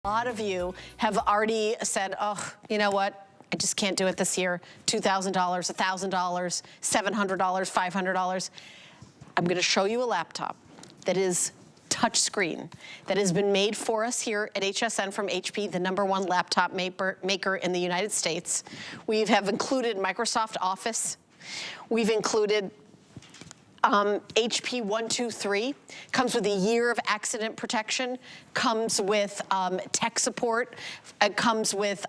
A lot of you have already said, oh, you know what? I just can't do it this year. $2,000, $1,000, $700, $500. I'm going to show you a laptop that is touchscreen, that has been made for us here at HSN from HP, the #1 laptop maker in the United States. We have included Microsoft Office. We've included HP 123, comes with a year of accident protection, comes with tech support, it comes with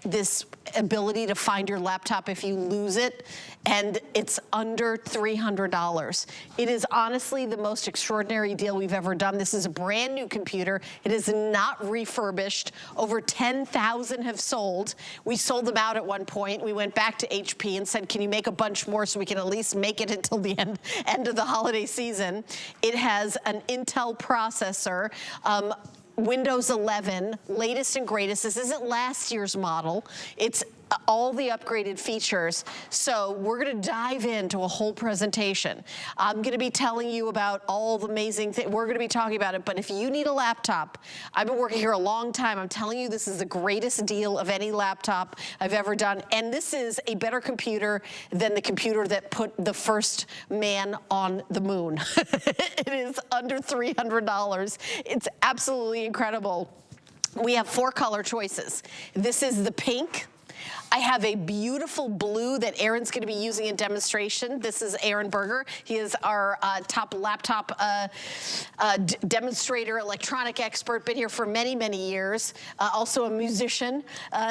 this ability to find your laptop if you lose it, and it's under $300. It is honestly the most extraordinary deal we've ever done. This is a brand new computer. It is not refurbished. Over 10,000 have sold. We sold them out at one point. We went back to HP and said, can you make a bunch more so we can at least make it until the end of the holiday season? It has an Intel processor, Windows 11, latest and greatest. This isn't last year's model. It's all the upgraded features. So we're gonna dive into a whole presentation. I'm gonna be telling you about all the amazing things. We're gonna be talking about it, but if you need a laptop, I've been working here a long time. I'm telling you, this is the greatest deal of any laptop I've ever done. And this is a better computer than the computer that put the first man on the moon. It is under $300. It's absolutely incredible. We have 4 color choices. This is the pink. I have a beautiful blue that Aaron's going to be using in demonstration. This is Aaron Berger. He is our top laptop demonstrator, electronic expert, been here for many, many years. Also a musician.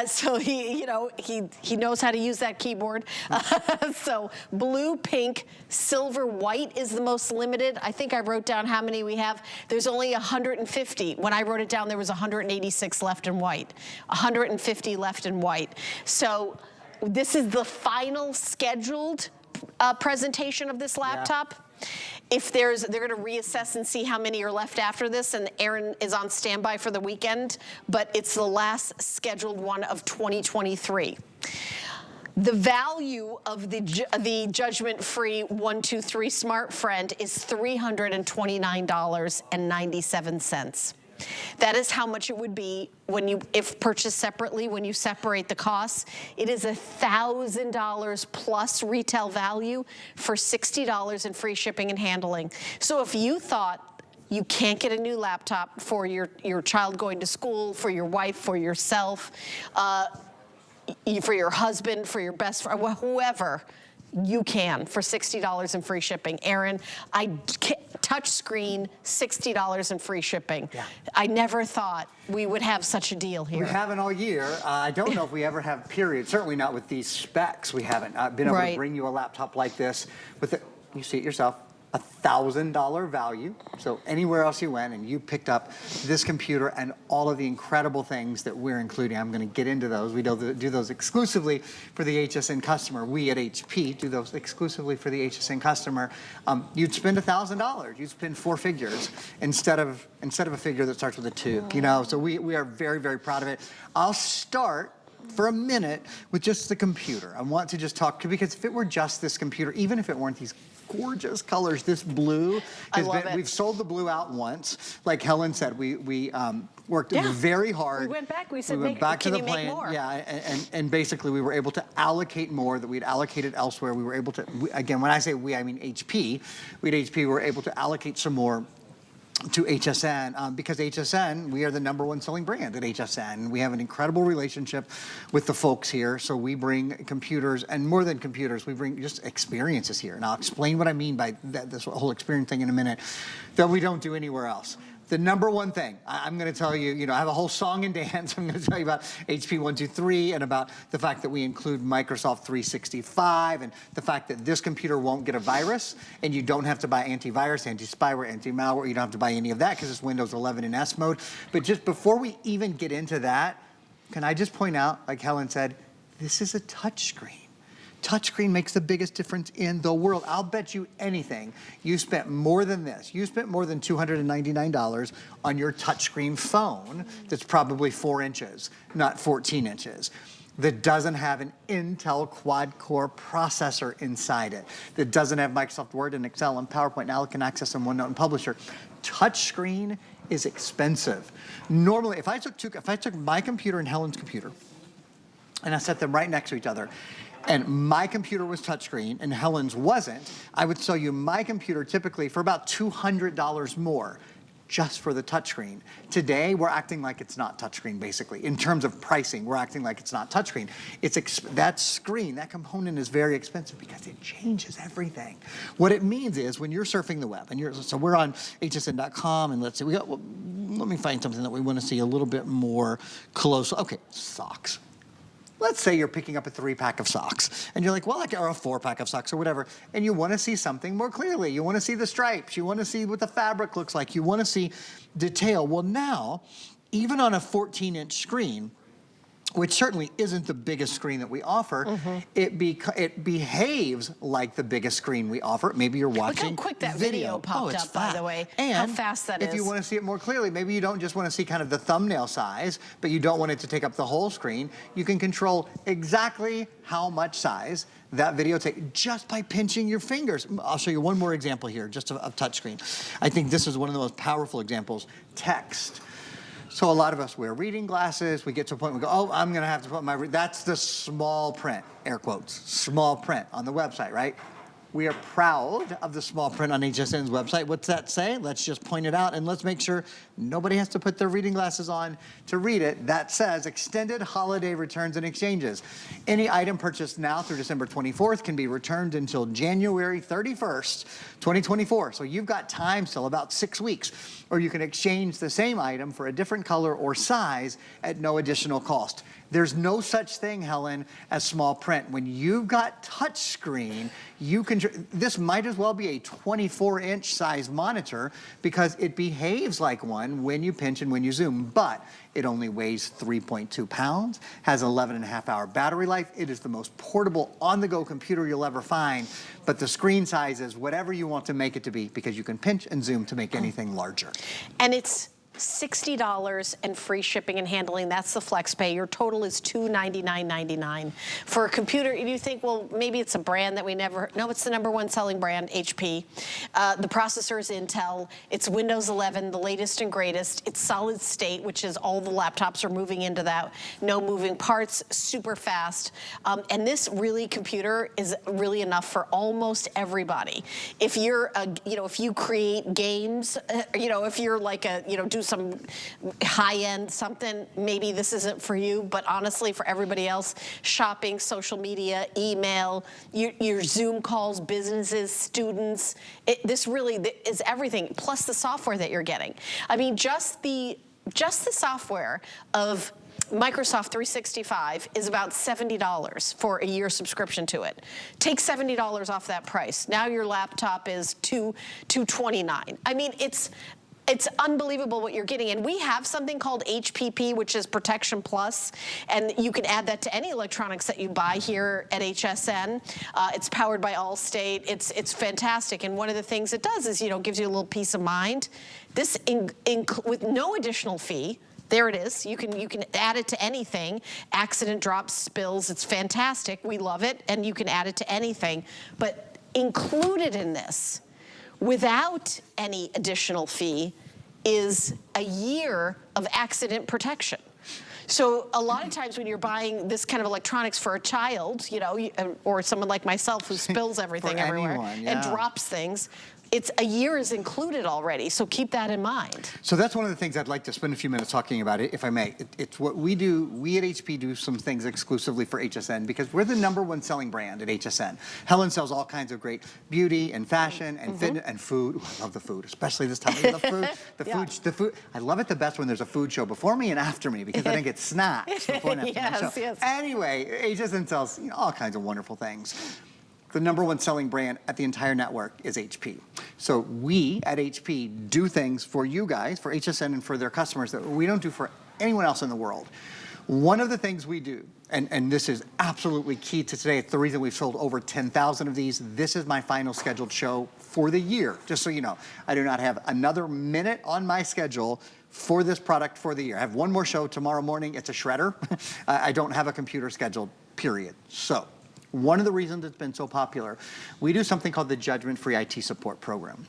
So he knows how to use that keyboard. So blue, pink, silver, white is the most limited. I think I wrote down how many we have. There's only 150. When I wrote it down, there was 186 left in white. 150 left in white. So this is the final scheduled presentation of this laptop. Yeah. If they're going to reassess and see how many are left after this, and Aaron is on standby for the weekend, but it's the last scheduled one of 2023. The value of the judgment-free 123 Smart Friend is $329.97. That is how much it would be if purchased separately, when you separate the costs. It is $1,000 plus retail value for $60 in free shipping and handling. So if you thought you can't get a new laptop for your child going to school, for your wife, for yourself, for your husband, for your best friend, whoever, you can for $60 in free shipping. Aaron, touch screen, $60 in free shipping. Yeah. I never thought we would have such a deal here. We haven't all year. I don't know if we ever have, period. Certainly not with these specs. We haven't been able to bring you a laptop like this with it. You see it yourself. $1,000 value. So anywhere else you went and you picked up this computer and all of the incredible things that we're including, I'm going to get into those. We do those exclusively for the HSN customer. We at HP do those exclusively for the HSN customer. You'd spend $1,000. You'd spend 4 figures instead of a figure that starts with a 2. You know, so we are very, very proud of it. I'll start for a minute with just the computer. I want to just talk, because if it were just this computer, even if it weren't these gorgeous colors, this blue has been, we've sold the blue out once. Like Helen said, we worked very hard. We went back, we said, we went back to the plan. Yeah, and basically we were able to allocate more that we'd allocated elsewhere. We were able to, again, when I say we, I mean HP. We at HP were able to allocate some more to HSN, because HSN, we are the #1 selling brand at HSN. We have an incredible relationship with the folks here, so we bring computers, and more than computers, we bring just experiences here. And I'll explain what I mean by this whole experience thing in a minute, that we don't do anywhere else. The #1 thing, I'm going to tell you, I have a whole song and dance. I'm going to tell you about HP 123 and about the fact that we include Microsoft 365 and the fact that this computer won't get a virus and you don't have to buy antivirus, anti-spyware, anti-malware. You don't have to buy any of that because it's Windows 11 in S mode. But just before we even get into that, can I just point out, like Helen said, this is a touchscreen. Touchscreen makes the biggest difference in the world. I'll bet you anything you spent more than this. You spent more than $299 on your touchscreen phone that's probably 4 inches, not 14 inches. That doesn't have an Intel quad-core processor inside it. That doesn't have Microsoft Word and Excel and PowerPoint. Now it can access in OneNote and Publisher. Touchscreen is expensive. Normally, if I took my computer and Helen's computer, and I set them right next to each other, and my computer was touchscreen and Helen's wasn't, I would sell you my computer typically for about $200 more just for the touchscreen. Today, we're acting like it's not touchscreen, basically. In terms of pricing, we're acting like it's not touchscreen. That screen, that component is very expensive because it changes everything. What it means is when you're surfing the web, and so we're on hsn.com, and let's say let me find something that we want to see a little bit more close. Okay, socks. Let's say you're picking up a 3-pack of socks, and you're like, well, or a 4-pack of socks or whatever, and you want to see something more clearly. You want to see the stripes. You want to see what the fabric looks like. You want to see detail. Well, now, even on a 14-inch screen, which certainly isn't the biggest screen that we offer, it behaves like the biggest screen we offer. Maybe you're watching Look how quick that video popped up, by the way. And how fast that is. if you want to see it more clearly, maybe you don't just want to see kind of the thumbnail size, but you don't want it to take up the whole screen. You can control exactly how much size that video takes just by pinching your fingers. I'll show you one more example here, just of touchscreen. I think this is one of the most powerful examples. Text. So a lot of us wear reading glasses. We get to a point where we go, oh, I'm gonna have to put that's the small print, air quotes, small print on the website, right? We are proud of the small print on HSN's website. What's that say? Let's just point it out and let's make sure nobody has to put their reading glasses on to read it. That says extended holiday returns and exchanges. Any item purchased now through December 24th can be returned until January 31st, 2024. So you've got time still, about 6 weeks. Or you can exchange the same item for a different color or size at no additional cost. There's no such thing, Helen, as small print. When you've got touchscreen, you can, this might as well be a 24-inch size monitor because it behaves like one when you pinch and when you zoom, but it only weighs 3.2 pounds, has 11.5-hour battery life. It is the most portable on-the-go computer you'll ever find, but the screen size is whatever you want to make it to be because you can pinch and zoom to make anything larger. And it's $60 and free shipping and handling. That's the FlexPay. Your total is $299.99 for a computer. And you think, well, maybe it's a brand that we never. No, it's the #1 selling brand, HP. The processor is Intel. It's Windows 11, the latest and greatest. It's solid state, which is all the laptops are moving into that. No moving parts, super fast. And this really computer is really enough for almost everybody. If you're, if you create games, if you're like do some high-end something, maybe this isn't for you, but honestly, for everybody else, shopping, social media, email, your Zoom calls, businesses, students, this really is everything, plus the software that you're getting. I mean, just the software of Microsoft 365 is about $70 for a year subscription to it. Take $70 off that price. Now your laptop is $229. I mean, it's unbelievable what you're getting. And we have something called HPP, which is Protection Plus, and you can add that to any electronics that you buy here at HSN. It's powered by Allstate. It's fantastic. And one of the things it does is, gives you a little peace of mind. This, with no additional fee, there it is. You can add it to anything. Accident, drops, spills. It's fantastic. We love it. And you can add it to anything. But included in this, without any additional fee, is a year of accident protection. So a lot of times when you're buying this kind of electronics for a child, or someone like myself who spills everything everywhere and drops things, a year is included already, so keep that in mind. So that's one of the things I'd like to spend a few minutes talking about, if I may. It's what we do. We at HP do some things exclusively for HSN because we're the #1 selling brand at HSN. Helen sells all kinds of great beauty and fashion and fitness and food. Ooh, I love the food, especially this time of year. The food. I love it the best when there's a food show before me and after me because I think it's snacks before and after the show. Yes. Anyway, HSN sells all kinds of wonderful things. The #1 selling brand at the entire network is HP. So we at HP do things for you guys, for HSN and for their customers that we don't do for anyone else in the world. One of the things we do, and this is absolutely key to today, it's the reason we've sold over 10,000 of these. This is my final scheduled show for the year, just so you know. I do not have another minute on my schedule for this product for the year. I have one more show tomorrow morning. It's a shredder. I don't have a computer scheduled, period. So one of the reasons it's been so popular, we do something called the Judgment-Free IT Support Program.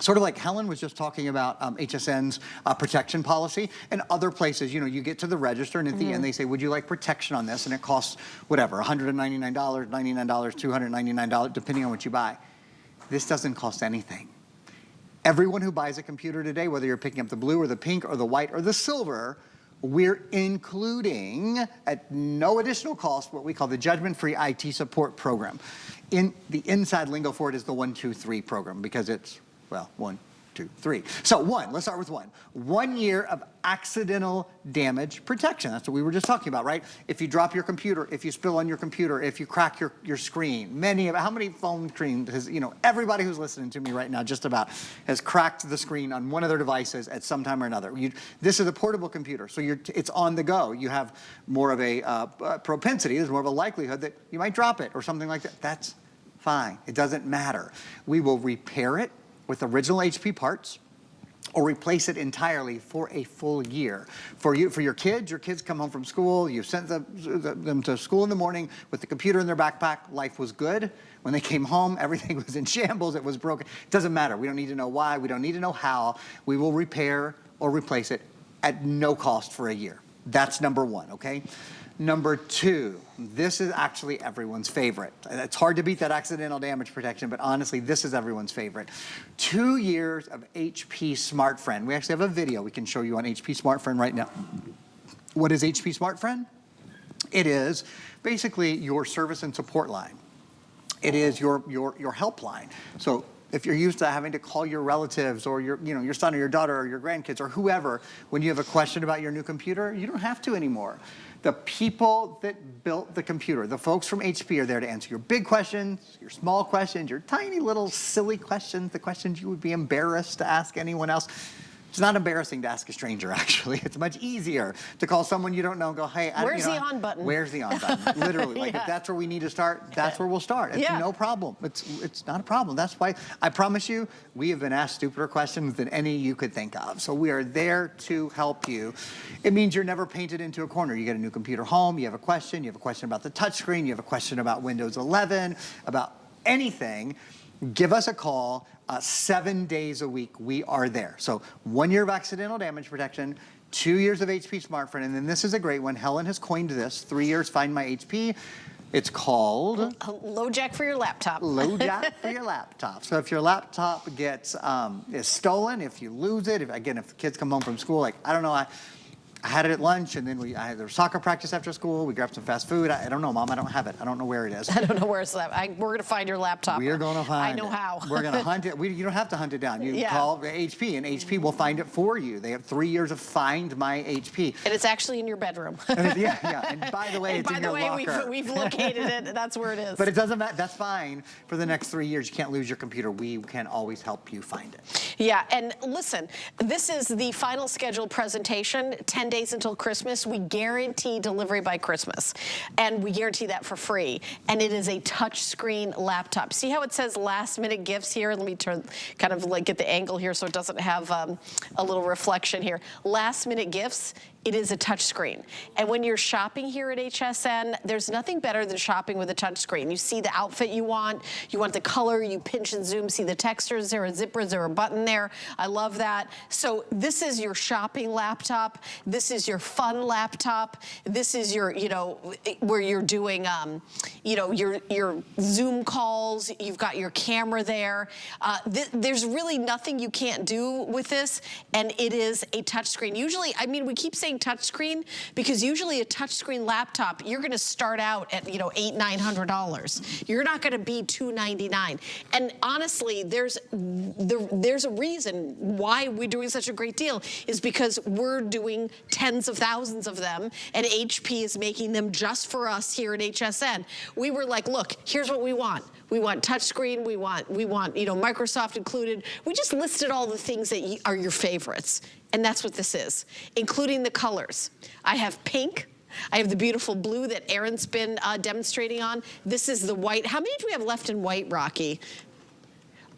Sort of like Helen was just talking about HSN's protection policy, and other places, you get to the register and at the end they say, would you like protection on this? And it costs whatever, $199, $99, $299, depending on what you buy. This doesn't cost anything. Everyone who buys a computer today, whether you're picking up the blue or the pink or the white or the silver, we're including at no additional cost what we call the judgment-free IT support program. In the inside lingo for it is the 1, 2, 3 program, because it's, well, 1, 2, 3. So let's start with 1. 1 year of accidental damage protection. That's what we were just talking about, right? If you drop your computer, if you spill on your computer, if you crack your screen, how many phone screens has, everybody who's listening to me right now just about has cracked the screen on one of their devices at some time or another. This is a portable computer, so it's on the go. You have more of a propensity, there's more of a likelihood that you might drop it or something like that. That's fine. It doesn't matter. We will repair it with original HP parts, or replace it entirely for a full year. For your kids come home from school, you sent them to school in the morning with the computer in their backpack, life was good. When they came home, everything was in shambles, it was broken. It doesn't matter, we don't need to know why, we don't need to know how. We will repair or replace it at no cost for a year. That's number 1, okay? Number 2, this is actually everyone's favorite. It's hard to beat that accidental damage protection, but honestly, this is everyone's favorite. 2 years of HP SmartFriend. We actually have a video we can show you on HP SmartFriend right now. What is HP SmartFriend? It is basically your service and support line. It is your helpline. So if you're used to having to call your relatives or your son or your daughter or your grandkids or whoever when you have a question about your new computer, you don't have to anymore. The people that built the computer, the folks from HP, are there to answer your big questions, your small questions, your tiny little silly questions, the questions you would be embarrassed to ask anyone else. It's not embarrassing to ask a stranger, actually. It's much easier to call someone you don't know and go, hey, where's the on button? Where's the on button? Literally, like if that's where we need to start, that's where we'll start. It's no problem. It's not a problem. That's why I promise you, we have been asked stupider questions than any you could think of. So we are there to help you. It means you're never painted into a corner. You get a new computer home, you have a question about the touchscreen, you have a question about Windows 11, about anything. Give us a call. 7 days a week, we are there. So 1 year of accidental damage protection, 2 years of HP SmartFriend, and then this is a great one. Helen has coined this, 3 years, Find My HP. It's called LoJack for your laptop. LoJack for your laptop. So if your laptop is stolen, if you lose it, if the kids come home from school, like, I don't know, I had it at lunch, and then there was soccer practice after school. We grabbed some fast food. I don't know, Mom. I don't have it. I don't know where it is. I don't know where it's at. We're going to find your laptop. We are going to find it. I know how. We're going to hunt it. You don't have to hunt it down. You call HP, and HP will find it for you. They have 3 years of Find My HP. And it's actually in your bedroom. Yeah. And by the way, it's in your locker. By the way, we've located it. That's where it is. But it doesn't matter. That's fine. For the next 3 years, you can't lose your computer. We can always help you find it. Yeah, and listen, this is the final scheduled presentation, 10 days until Christmas. We guarantee delivery by Christmas, and we guarantee that for free. And it is a touchscreen laptop. See how it says last-minute gifts here? Let me turn, kind of like get the angle here so it doesn't have a little reflection here. Last-minute gifts. It is a touchscreen. And when you're shopping here at HSN, there's nothing better than shopping with a touchscreen. You see the outfit you want the color, you pinch and zoom, see the texture, is there a zipper, is there a button there? I love that. So this is your shopping laptop. This is your fun laptop. This is your, where you're doing, your Zoom calls. You've got your camera there. There's really nothing you can't do with this, and it is a touchscreen. Usually, we keep saying touchscreen because usually a touchscreen laptop, you're going to start out at $800, $900. You're not going to be $299. And honestly, there's a reason why we're doing such a great deal is because we're doing tens of thousands of them, and HP is making them just for us here at HSN. We were like, look, here's what we want. We want touchscreen. We want Microsoft included. We just listed all the things that are your favorites. And that's what this is, including the colors. I have pink. I have the beautiful blue that Aaron's been demonstrating on. This is the white. How many do we have left in white, Rocky?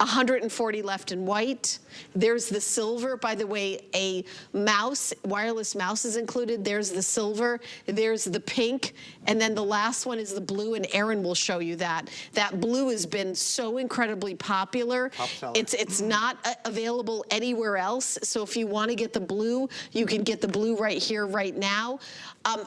140 left in white. There's the silver. By the way, a mouse, wireless mouse is included. There's the silver. There's the pink. And then the last one is the blue, and Aaron will show you that. That blue has been so incredibly popular. Top seller. It's not available anywhere else. So if you want to get the blue, you can get the blue right here, right now.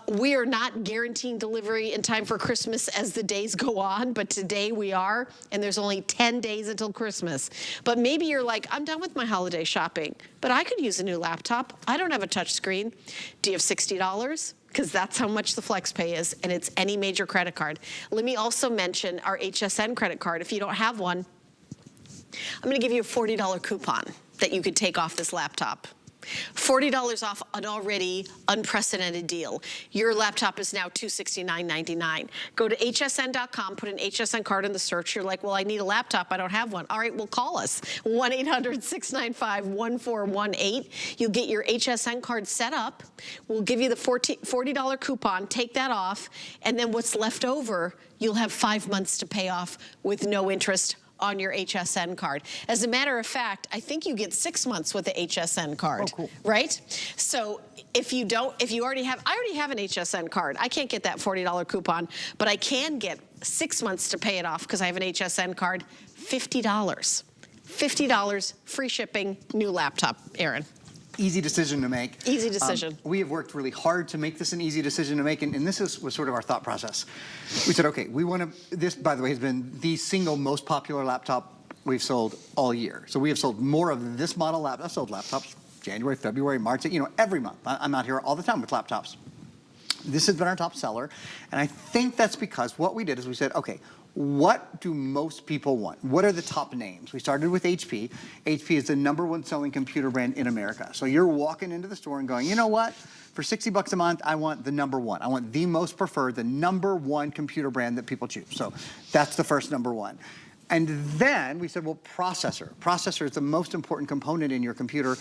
We are not guaranteeing delivery in time for Christmas as the days go on, but today we are, and there's only 10 days until Christmas. But maybe you're like, I'm done with my holiday shopping, but I could use a new laptop. I don't have a touch screen. Do you have $60? Because that's how much the FlexPay is, and it's any major credit card. Let me also mention our HSN credit card. If you don't have one, I'm gonna give you a $40 coupon that you could take off this laptop. $40 off an already unprecedented deal. Your laptop is now $269.99. Go to hsn.com, put an HSN card in the search. You're like, well, I need a laptop. I don't have one. All right, well, call us. 1-800-695-1418. You'll get your HSN card set up. We'll give you the $40 coupon. Take that off. And then what's left over, you'll have 5 months to pay off with no interest on your HSN card. As a matter of fact, I think you get 6 months with the HSN card, oh, cool. right? So if you already have, I already have an HSN card. I can't get that $40 coupon, but I can get 6 months to pay it off because I have an HSN card, $50. $50, free shipping, new laptop, Aaron. Easy decision to make. Easy decision. We have worked really hard to make this an easy decision to make, and this was sort of our thought process. We said, okay, we want to, this, by the way, has been the single most popular laptop we've sold all year. So we have sold more of this model laptop. I've sold laptops January, February, March, every month. I'm out here all the time with laptops. This has been our top seller, and I think that's because what we did is we said, okay, what do most people want? What are the top names? We started with HP. HP is the #1 selling computer brand in America. So you're walking into the store and going, you know what? For $60 a month, I want the #1. I want the most preferred, the #1 computer brand that people choose. So that's the first #1. And then we said, well, processor. Processor is the most important component in your computer.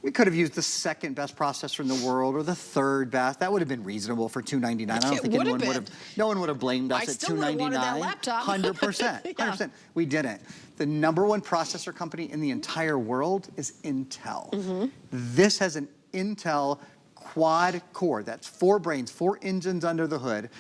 We could have used the second best processor in the world or the third best. That would have been reasonable for $299. I don't think anyone would have, no one would have blamed us at $299. I still would have wanted that laptop. 100%, 100%. Yeah. We didn't. The #1 processor company in the entire world is Intel. Mm-hmm. This has an Intel quad core. That's 4 brains, 4 engines under the hood.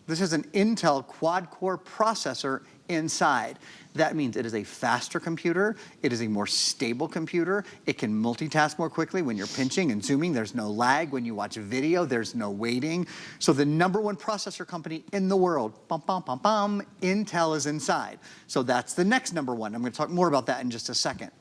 This is an Intel quad core processor inside. That means it is a faster computer, it is a more stable computer, it can multitask more quickly when you're pinching and zooming, there's no lag. When you watch a video, there's no waiting. So the #1 processor company in the world, Intel is inside. So that's the next #1. I'm gonna talk more about that in just a second.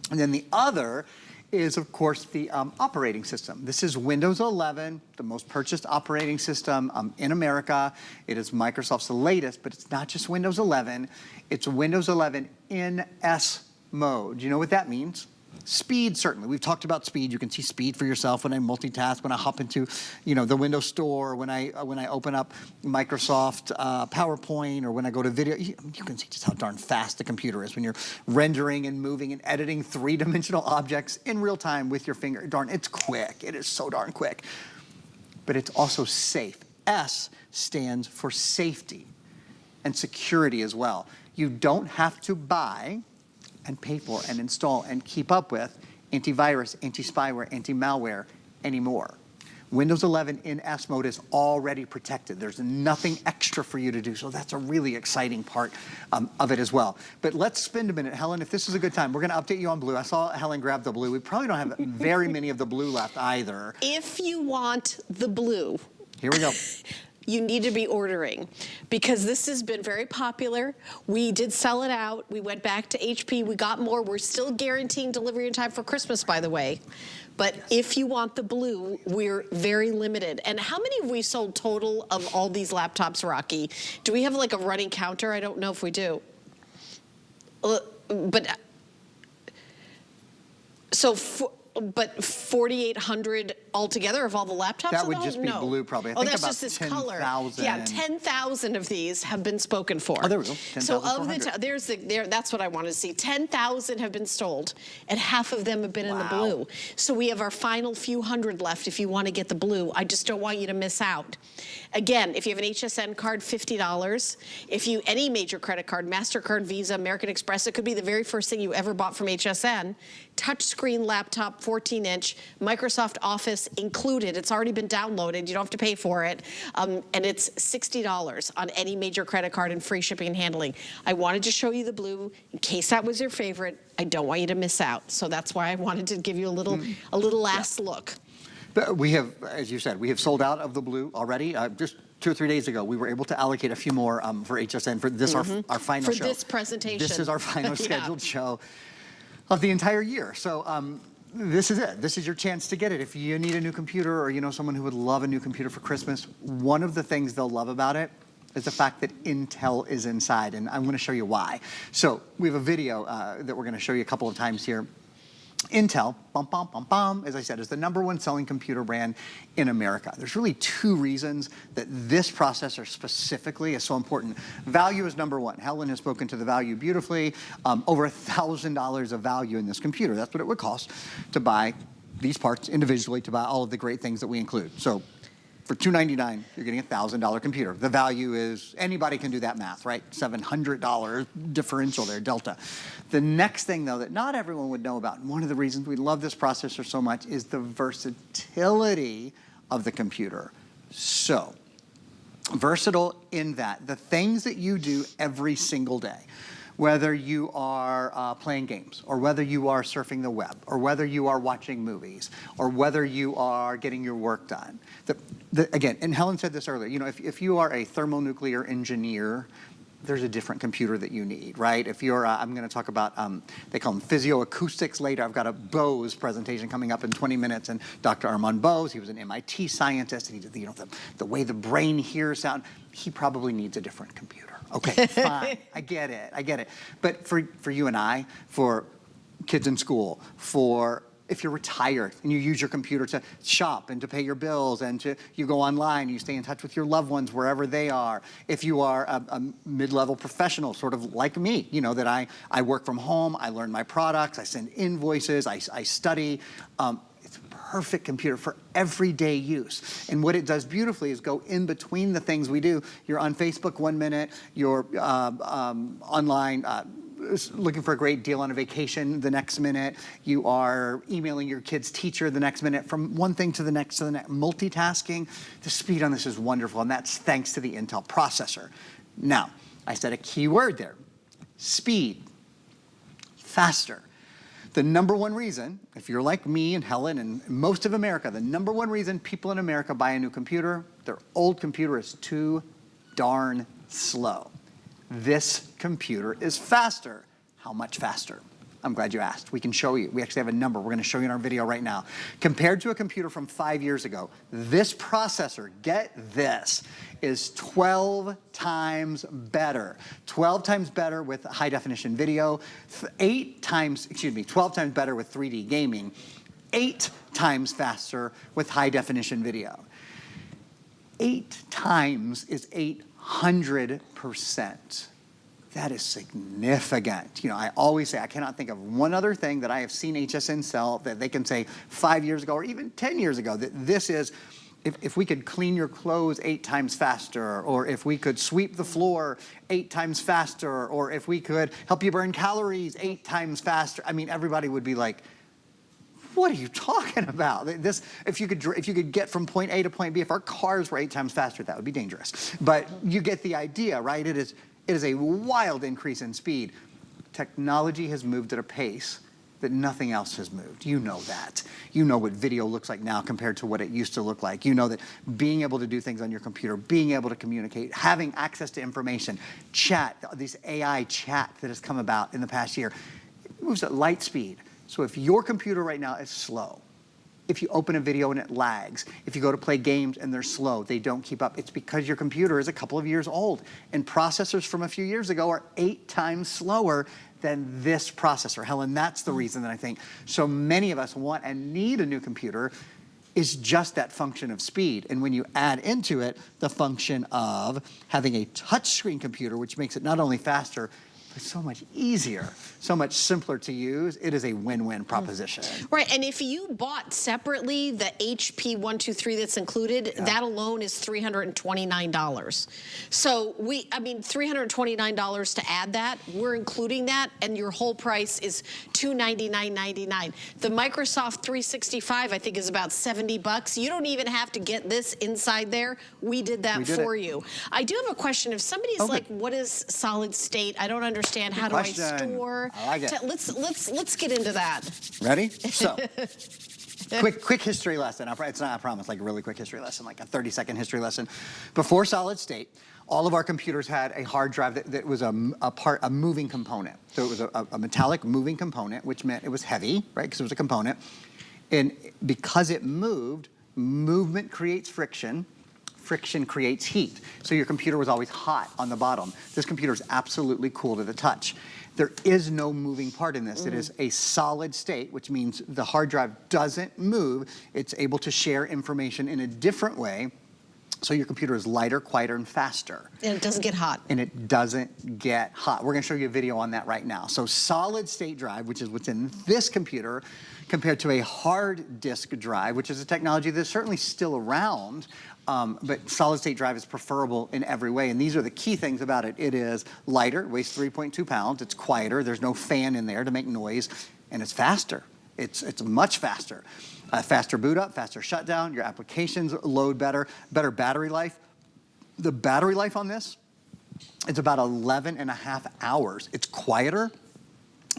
And then the other is, of course, the operating system. This is Windows 11, the most purchased operating system in America. It is Microsoft's latest, but it's not just Windows 11. It's Windows 11 in S mode. Do you know what that means? Speed, certainly. We've talked about speed. You can see speed for yourself when I multitask, when I hop into, the Windows Store, when I open up Microsoft PowerPoint, or when I go to video. You can see just how darn fast the computer is when you're rendering and moving and editing 3-dimensional objects in real time with your finger. Darn, it's quick. It is so darn quick. But it's also safe. S stands for safety and security as well. You don't have to buy and pay for and install and keep up with antivirus, anti-spyware, anti-malware anymore. Windows 11 in S mode is already protected. There's nothing extra for you to do, so that's a really exciting part of it as well. But let's spend a minute. Helen, if this is a good time, we're gonna update you on blue. I saw Helen grab the blue. We probably don't have very many of the blue left either. If you want the blue, here we go. You need to be ordering, because this has been very popular. We did sell it out. We went back to HP. We got more. We're still guaranteeing delivery in time for Christmas, by the way. But if you want the blue, we're very limited. And how many have we sold total of all these laptops, Rocky? Do we have like a running counter? I don't know if we do. But so but 4,800 altogether of all the laptops? That in would the whole- just be no. blue, probably. I Oh, think that's about just this color. 10,000. Yeah, 10,000 of these have been spoken for. Oh, there we go. So of the 10,400. that's what I wanted to see. 10,000 have been sold, and half of them have been in the Wow. blue. So we have our final few hundred left if you want to get the blue. I just don't want you to miss out. Again, if you have an HSN card, $50. If you, any major credit card, MasterCard, Visa, American Express, it could be the very first thing you ever bought from HSN. Touchscreen laptop, 14-inch, Microsoft Office included. It's already been downloaded. You don't have to pay for it. And it's $60 on any major credit card and free shipping and handling. I wanted to show you the blue in case that was your favorite. I don't want you to miss out. So that's why I wanted to give you a little last look. But we have, as you said, we have sold out of the blue already. Just 2 or 3 days ago, we were able to allocate a few more for HSN for this, our final show. For this presentation. This is our final Yeah. scheduled show of the entire year. So this is it. This is your chance to get it. If you need a new computer or you know someone who would love a new computer for Christmas, one of the things they'll love about it is the fact that Intel is inside, and I'm going to show you why. So we have a video that we're going to show you a couple of times here. Intel, as I said, is the #1 selling computer brand in America. There's really 2 reasons that this processor specifically is so important. Value is #1. Helen has spoken to the value beautifully. Over $1,000 of value in this computer. That's what it would cost to buy these parts individually, to buy all of the great things that we include. So for $299, you're getting a $1,000 computer. The value is, anybody can do that math, right? $700 differential there, delta. The next thing, though, that not everyone would know about, and one of the reasons we love this processor so much, is the versatility of the computer. So, versatile in that the things that you do every single day, whether you are playing games, or whether you are surfing the web, or whether you are watching movies, or whether you are getting your work done. Again, and Helen said this earlier, you know, if you are a thermonuclear engineer, there's a different computer that you need, right? If you're, I'm going to talk about, they call them physioacoustics later. I've got a Bose presentation coming up in 20 minutes, and Dr. Armand Bose, he was an MIT scientist, and he did, you know, the way the brain hears sound. He probably needs a different computer. Okay, fine, I get it. But for you and I, for kids in school, for if you're retired and you use your computer to shop and to pay your bills and you go online, you stay in touch with your loved ones wherever they are. If you are a mid-level professional, sort of like me, you know, that I work from home, I learn my products, I send invoices, I study. It's a perfect computer for everyday use. And what it does beautifully is go in between the things we do. You're on Facebook 1 minute, you're online, looking for a great deal on a vacation the next minute, you are emailing your kid's teacher the next minute, from one thing to the next, multitasking. The speed on this is wonderful, and that's thanks to the Intel processor. Now, I said a key word there, speed, faster. The #1 reason, if you're like me and Helen and most of America, the #1 reason people in America buy a new computer, their old computer is too darn slow. This computer is faster. How much faster? I'm glad you asked. We can show you. We actually have a number. We're going to show you in our video right now. Compared to a computer from 5 years ago, this processor, get this, is 12 times better. 12 times better with high definition video, 12 times better with 3D gaming, 8 times faster with high definition video. 8 times is 800%. That is significant. You know, I always say, I cannot think of one other thing that I have seen HSN sell that they can say 5 years ago or even 10 years ago that this is, if we could clean your clothes 8 times faster, or if we could sweep the floor 8 times faster, or if we could help you burn calories 8 times faster, I mean, everybody would be like, what are you talking about? This, if you could get from point A to point B, if our cars were 8 times faster, that would be dangerous. But you get the idea, right? It is a wild increase in speed. Technology has moved at a pace that nothing else has moved. You know that. You know what video looks like now compared to what it used to look like. You know that being able to do things on your computer, being able to communicate, having access to information, chat, this AI chat that has come about in the past year, it moves at light speed. So if your computer right now is slow, if you open a video and it lags, if you go to play games and they're slow, they don't keep up, it's because your computer is a couple of years old. And processors from a few years ago are 8 times slower than this processor. Helen, that's the reason that I think so many of us want and need a new computer, is just that function of speed. And when you add into it the function of having a touchscreen computer, which makes it not only faster, but so much easier, so much simpler to use, it is a win-win proposition. Right, and if you bought separately the HP 123 that's included, that alone is $329. So $329 to add that, we're including that, and your whole price is $299.99. The Microsoft 365, I think, is about $70. You don't even have to get this inside there. We did that for you. I do have a question. If somebody's like, what is solid state? I don't understand. How do I store? I like it. Let's get into that. Ready? So, quick history lesson. It's not, I promise, like a really quick history lesson, like a 30-second history lesson. Before solid state, all of our computers had a hard drive that was a moving component. So it was a metallic moving component, which meant it was heavy, right? Because it was a component. And because it moved, movement creates friction. Friction creates heat. So your computer was always hot on the bottom. This computer is absolutely cool to the touch. There is no moving part in this. It is a solid state, which means the hard drive doesn't move. It's able to share information in a different way. So your computer is lighter, quieter, and faster. And it doesn't get hot. And it doesn't get hot. We're going to show you a video on that right now. So solid state drive, which is what's in this computer, compared to a hard disk drive, which is a technology that's certainly still around, but solid state drive is preferable in every way. And these are the key things about it. It is lighter, weighs 3.2 pounds. It's quieter. There's no fan in there to make noise. And it's faster. It's much faster. Faster boot up, faster shutdown. Your applications load better, better battery life. The battery life on this, it's about 11 and a half hours. It's quieter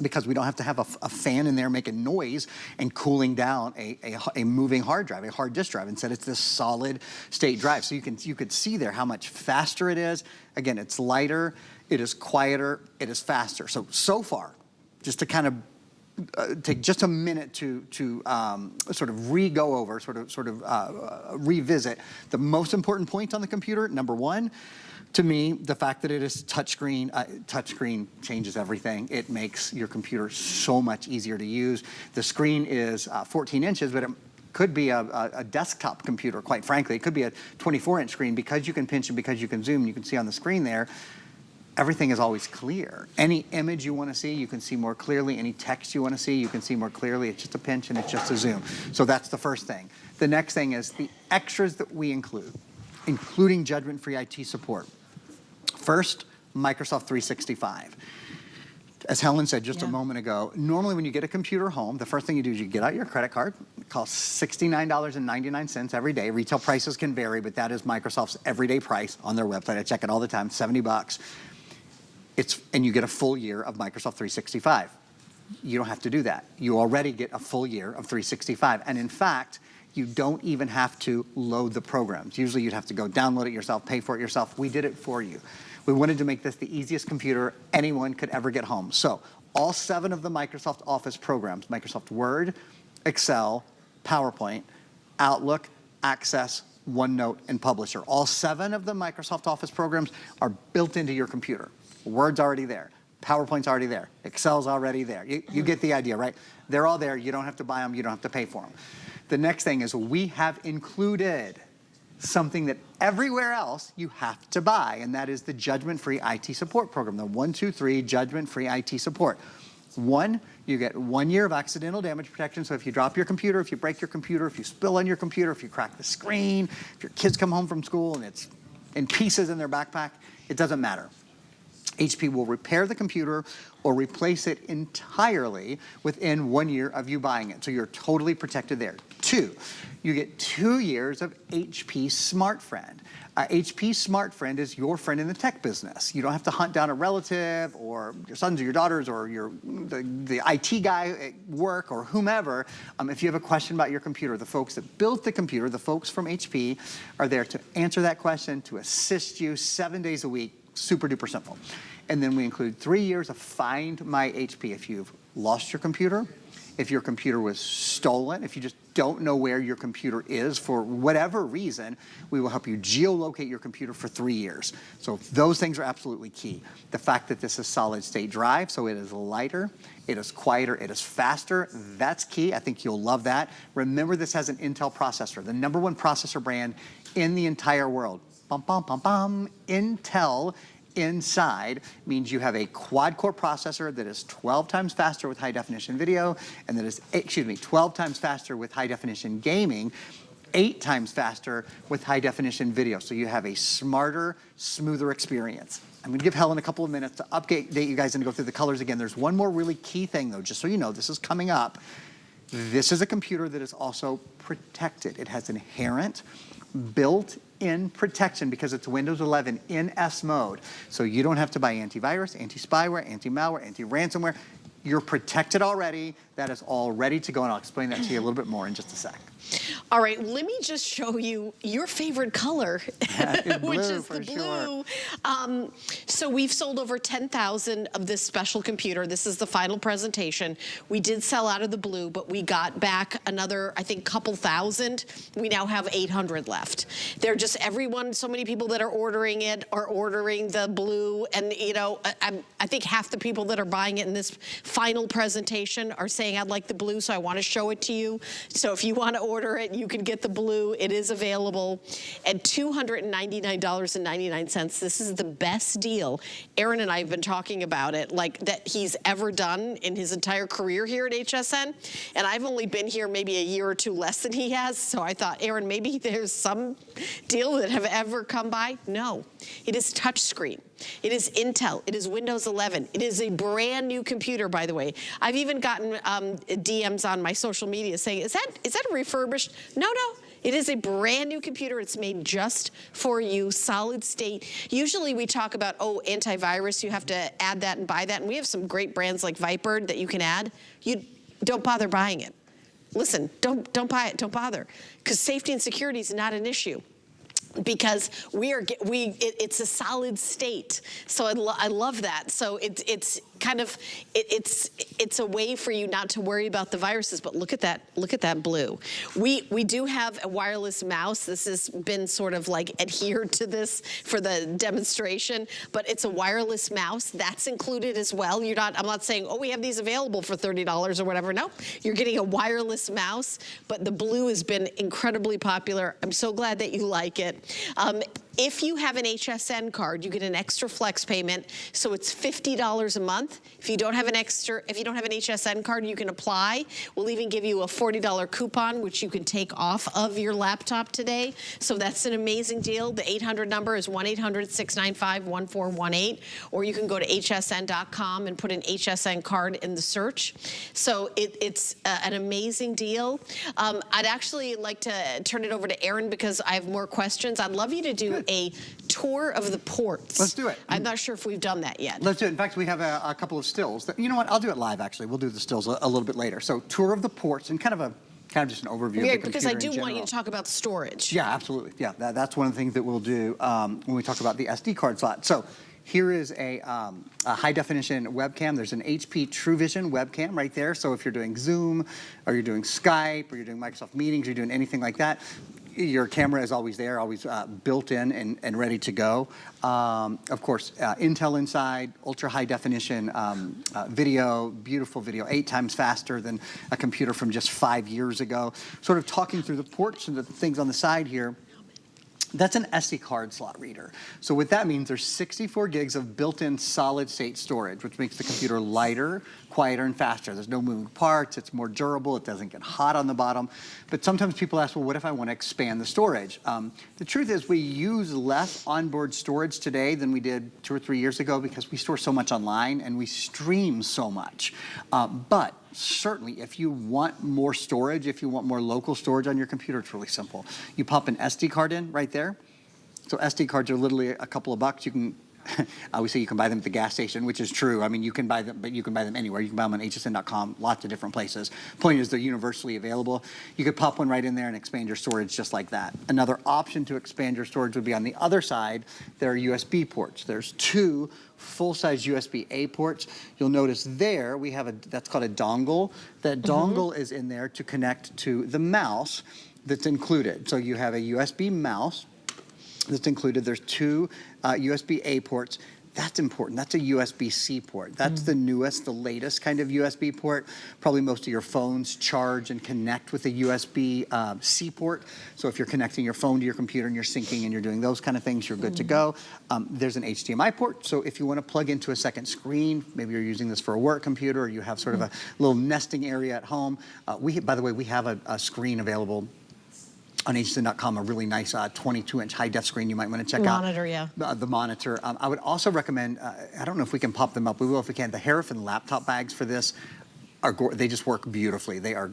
because we don't have to have a fan in there making noise and cooling down a moving hard drive, a hard disk drive. Instead, it's this solid state drive. So you could see there how much faster it is. Again, it's lighter, it is quieter, it is faster. So far, just to kind of take just a minute to sort of re-go over, revisit the most important points on the computer. Number one, to me, the fact that it is touchscreen, touchscreen changes everything. It makes your computer so much easier to use. The screen is 14 inches, but it could be a desktop computer, quite frankly. It could be a 24-inch screen because you can pinch and because you can zoom. You can see on the screen there, everything is always clear. Any image you want to see, you can see more clearly. Any text you want to see, you can see more clearly. It's just a pinch and it's just a zoom. So that's the first thing. The next thing is the extras that we include, including judgment-free IT support. First, Microsoft 365. As Helen said just a moment ago, normally when you get a computer home, the first thing you do is you get out your credit card. It costs $69.99 every day. Retail prices can vary, but that is Microsoft's everyday price on their website. I check it all the time, $70. And you get a full year of Microsoft 365. You don't have to do that. You already get a full year of 365. And in fact, you don't even have to load the programs. Usually you'd have to go download it yourself, pay for it yourself. We did it for you. We wanted to make this the easiest computer anyone could ever get home. So all 7 of the Microsoft Office programs, Microsoft Word, Excel, PowerPoint, Outlook, Access, OneNote, and Publisher. All 7 of the Microsoft Office programs are built into your computer. Word's already there. PowerPoint's already there. Excel's already there. You get the idea, right? They're all there. You don't have to buy them. You don't have to pay for them. The next thing is we have included something that everywhere else you have to buy, and that is the judgment-free IT support program, the 123 judgment-free IT support. One, you get 1 year of accidental damage protection. So if you drop your computer, if you break your computer, if you spill on your computer, if you crack the screen, if your kids come home from school and it's in pieces in their backpack, it doesn't matter. HP will repair the computer or replace it entirely within 1 year of you buying it. So you're totally protected there. 2, you get 2 years of HP SmartFriend. HP SmartFriend is your friend in the tech business. You don't have to hunt down a relative or your sons or your daughters or the IT guy at work or whomever. If you have a question about your computer, the folks that built the computer, the folks from HP, are there to answer that question, to assist you 7 days a week. Super duper simple. And then we include 3 years of Find My HP. If you've lost your computer, if your computer was stolen, if you just don't know where your computer is for whatever reason, we will help you geolocate your computer for 3 years. So those things are absolutely key. The fact that this is solid state drive, so it is lighter, it is quieter, it is faster, that's key. I think you'll love that. Remember, this has an Intel processor, the #1 processor brand in the entire world. Bum, bum, bum, bum. Intel inside means you have a quad-core processor that is 12 times faster with high-definition video, and that is, 12 times faster with high-definition gaming, 8 times faster with high-definition video. So you have a smarter, smoother experience. I'm gonna give Helen a couple of minutes to update you guys and go through the colors again. There's one more really key thing though, just so you know, this is coming up. This is a computer that is also protected. It has inherent built-in protection because it's Windows 11 in S mode. So you don't have to buy antivirus, anti-spyware, anti-malware, anti-ransomware. You're protected already. That is all ready to go, and I'll explain that to you a little bit more in just a sec. All right, let me just show you your favorite color, which is the blue. Sure. So we've sold over 10,000 of this special computer. This is the final presentation. We did sell out of the blue, but we got back another, I think, couple thousand. We now have 800 left. They're just everyone, so many people that are ordering it are ordering the blue, and you know, I think half the people that are buying it in this final presentation are saying, I'd like the blue, so I want to show it to you. So if you want to order it, you can get the blue. It is available at $299.99. This is the best deal. Aaron and I have been talking about it, like that he's ever done in his entire career here at HSN. And I've only been here maybe a year or two less than he has. So I thought, Aaron, maybe there's some deal that have ever come by. No, it is touchscreen. It is Intel. It is Windows 11. It is a brand new computer, by the way. I've even gotten DMs on my social media saying, is that refurbished? No, no. It is a brand new computer. It's made just for you, solid state. Usually we talk about, oh, antivirus, you have to add that and buy that. And we have some great brands like Viper that you can add. You don't bother buying it. Listen, don't buy it, don't bother. Because safety and security is not an issue. Because it's a solid state, so I love that. So it's kind of it's a way for you not to worry about the viruses. But look at that blue. We do have a wireless mouse. This has been sort of like adhered to this for the demonstration, but it's a wireless mouse that's included as well. I'm not saying, oh, we have these available for $30 or whatever. No, you're getting a wireless mouse. But the blue has been incredibly popular. I'm so glad that you like it. If you have an HSN card, you get an extra flex payment, so it's $50 a month. If you don't have an HSN card, you can apply. We'll even give you a $40 coupon, which you can take off of your laptop today. So that's an amazing deal. The 800 number is 1-800-695-1418, or you can go to hsn.com and put an HSN card in the search. So it's an amazing deal. I'd actually like to turn it over to Aaron because I have more questions. I'd love you to do a tour of the ports. Let's do it. I'm not sure if we've done that yet. Let's do it. In fact, we have a couple of stills. You know what? I'll do it live, actually. We'll do the stills a little bit later. So tour of the ports and kind of just an overview of the computer because I do in want you general. to talk about storage. Yeah, absolutely. Yeah, that's one of the things that we'll do when we talk about the SD card slot. So here is a high-definition webcam. There's an HP TrueVision webcam right there. So if you're doing Zoom, or you're doing Skype, or you're doing Microsoft Meetings, you're doing anything like that, your camera is always there, always built in and ready to go. Of course, Intel inside, ultra high definition video, beautiful video, 8 times faster than a computer from just 5 years ago. Sort of talking through the ports and the things on the side here. That's an SD card slot reader. So what that means, there's 64 gigs of built-in solid-state storage, which makes the computer lighter, quieter, and faster. There's no moving parts. It's more durable. It doesn't get hot on the bottom. But sometimes people ask, well, what if I want to expand the storage? The truth is we use less onboard storage today than we did 2 or 3 years ago because we store so much online and we stream so much. But certainly, if you want more storage, if you want more local storage on your computer, it's really simple. You pop an SD card in right there. So SD cards are literally a couple of bucks. You can Obviously, you can buy them at the gas station, which is true. I mean, you can buy them, but you can buy them anywhere. You can buy them on hsn.com, lots of different places. Point is, they're universally available. You could pop one right in there and expand your storage just like that. Another option to expand your storage would be on the other side. There are USB ports. There's 2 full-size USB-A ports. You'll notice there we have that's called a dongle. That dongle is in there to connect to the mouse that's included. So you have a USB mouse that's included. There's 2 USB-A ports. That's important. That's a USB-C port. That's the newest, the latest kind of USB port. Probably most of your phones charge and connect with a USB-C port. So if you're connecting your phone to your computer and you're syncing and you're doing those kind of things, you're good to go. There's an HDMI port. So if you want to plug into a second screen, maybe you're using this for a work computer, or you have sort of a little nesting area at home. By the way, we have a screen available on hsn.com, a really nice 22-inch high-def screen you might want to check out. Monitor, yeah. The monitor. I would also recommend, I don't know if we can pop them up. We will if we can. The Harrison laptop bags for this, they just work beautifully. They are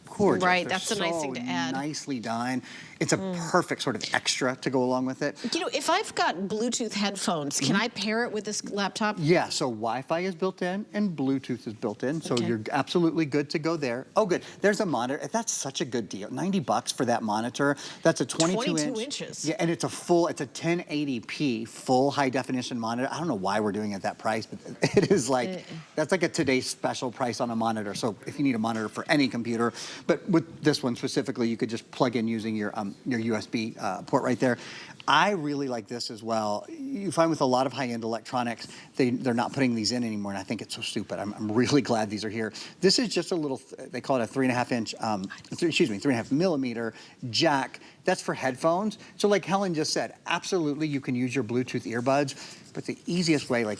gorgeous. Right, They're that's a nice thing to add. Nicely done. It's a perfect sort of extra to go along with it. You know, if I've got Bluetooth headphones, can I pair it with this laptop? Yeah, so Wi-Fi is built in and Bluetooth is built in, so Okay. you're absolutely good to go there. Oh, good. There's a monitor. That's such a good deal. $90 for that monitor. That's a 22 inches. Yeah, and it's a 1080p full high definition monitor. I don't know why we're doing it at that price, but it is like, that's like a today's special price on a monitor. So if you need a monitor for any computer, but with this one specifically, you could just plug in using your USB port right there. I really like this as well. You find with a lot of high-end electronics, they're not putting these in anymore, and I think it's so stupid. I'm really glad these are here. This is just a little, they call it a 3.5 millimeter jack. That's for headphones. So like Helen just said, absolutely you can use your Bluetooth earbuds, but the easiest way, like,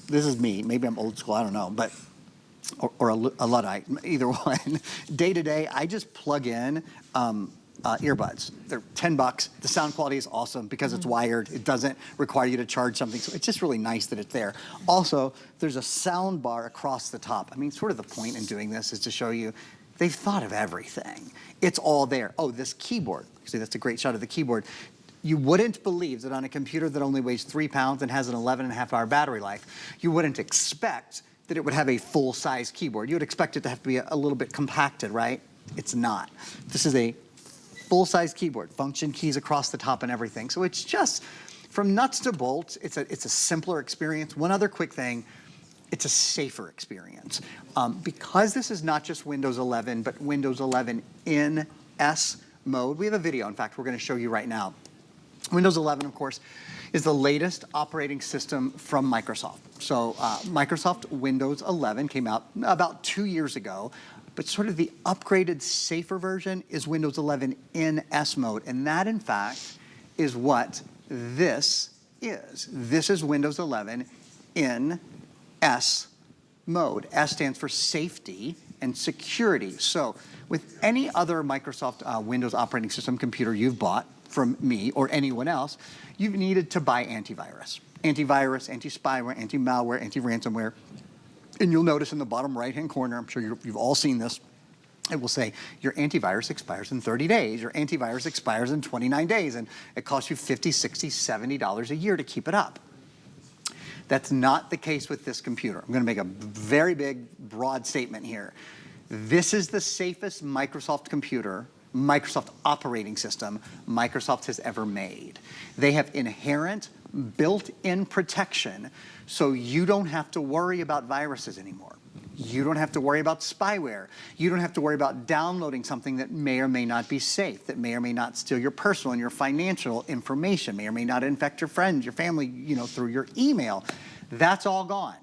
this is me, maybe I'm old school, I don't know, but or a Luddite, either one. Day to day, I just plug in earbuds. They're $10. The sound quality is awesome because it's wired. It doesn't require you to charge something, so it's just really nice that it's there. Also, there's a sound bar across the top. I mean, sort of the point in doing this is to show you they've thought of everything. It's all there. Oh, this keyboard. See, that's a great shot of the keyboard. You wouldn't believe that on a computer that only weighs 3 pounds and has an 11.5-hour battery life, you wouldn't expect that it would have a full-size keyboard. You would expect it to have to be a little bit compacted, right? It's not. This is a full-size keyboard, function keys across the top and everything. So it's just, from nuts to bolts, it's a simpler experience. One other quick thing, it's a safer experience. Because this is not just Windows 11, but Windows 11 in S mode. We have a video, in fact, we're gonna show you right now. Windows 11, of course, is the latest operating system from Microsoft. So Microsoft Windows 11 came out about 2 years ago, but sort of the upgraded, safer version is Windows 11 in S mode. And that, in fact, is what this is. This is Windows 11 in S mode. S stands for safety and security. So with any other Microsoft Windows operating system computer you've bought from me or anyone else, you've needed to buy antivirus. Antivirus, anti-spyware, anti-malware, anti-ransomware. And you'll notice in the bottom right-hand corner, I'm sure you've all seen this, it will say your antivirus expires in 30 days, your antivirus expires in 29 days, and it costs you $50, $60, $70 a year to keep it up. That's not the case with this computer. I'm gonna make a very big, broad statement here. This is the safest Microsoft computer, Microsoft operating system Microsoft has ever made. They have inherent, built-in protection, so you don't have to worry about viruses anymore. You don't have to worry about spyware. You don't have to worry about downloading something that may or may not be safe, that may or may not steal your personal and your financial information, may or may not infect your friends, your family, through your email. That's all gone.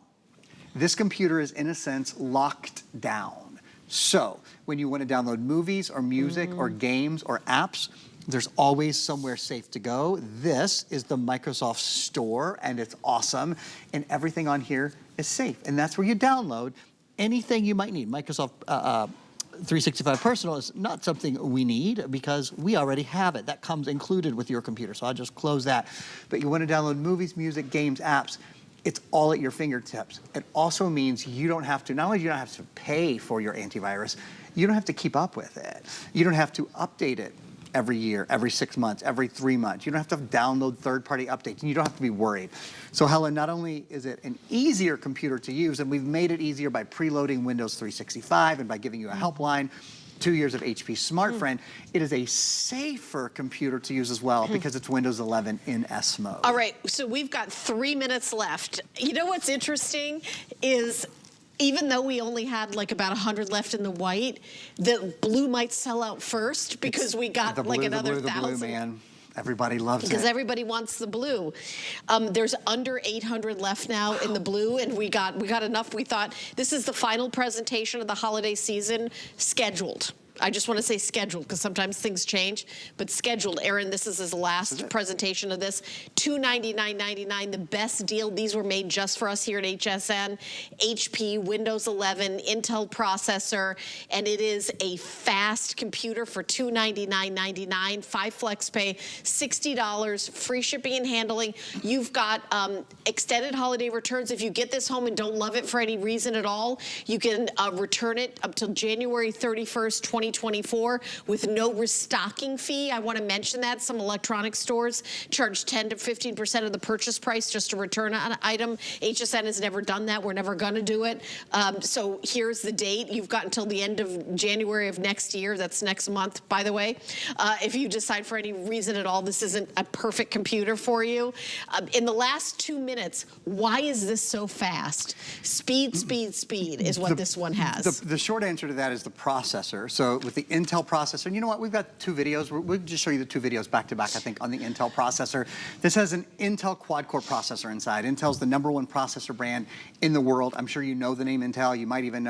This computer is, in a sense, locked down. So when you want to download movies or music or games or apps, there's always somewhere safe to go. This is the Microsoft Store, and it's awesome. And everything on here is safe. And that's where you download anything you might need. Microsoft 365 Personal is not something we need because we already have it. That comes included with your computer, so I'll just close that. But you want to download movies, music, games, apps, it's all at your fingertips. It also means you don't have to, not only do you not have to pay for your antivirus, you don't have to keep up with it. You don't have to update it every year, every 6 months, every 3 months. You don't have to download third-party updates, and you don't have to be worried. So Helen, not only is it an easier computer to use, and we've made it easier by preloading Windows 365 and by giving you a helpline, 2 years of HP Smart Friend, it is a safer computer to use as well because it's Windows 11 in S mode. All right, so we've got 3 minutes left. You know what's interesting is even though we only had like about 100 left in the white, the blue might sell out first because we got like another 1,000. The blue, man. Everybody loves it. Because everybody wants the blue. There's under 800 left now in the blue, and we got enough. We thought this is the final presentation of the holiday season scheduled. I just want to say scheduled because sometimes things change, but scheduled. Aaron, this is his last presentation of this. $299.99, the best deal. These were made just for us here at HSN. HP, Windows 11, Intel processor, and it is a fast computer for $299.99, 5 flex pay, $60, free shipping and handling. You've got extended holiday returns. If you get this home and don't love it for any reason at all, you can return it up till January 31st, 2024 with no restocking fee. I want to mention that some electronic stores charge 10 to 15% of the purchase price just to return an item. HSN has never done that. We're never going to do it. So here's the date. You've got until the end of January of next year. That's next month, by the way. If you decide for any reason at all this isn't a perfect computer for you. In the last 2 minutes, why is this so fast? Speed, speed, speed is what this one has. The short answer to that is the processor. So with the Intel processor, and you know what? We've got 2 videos. We'll just show you the 2 videos back to back, I think, on the Intel processor. This has an Intel quad-core processor inside. Intel's the #1 processor brand in the world. I'm sure you know the name Intel. You might even know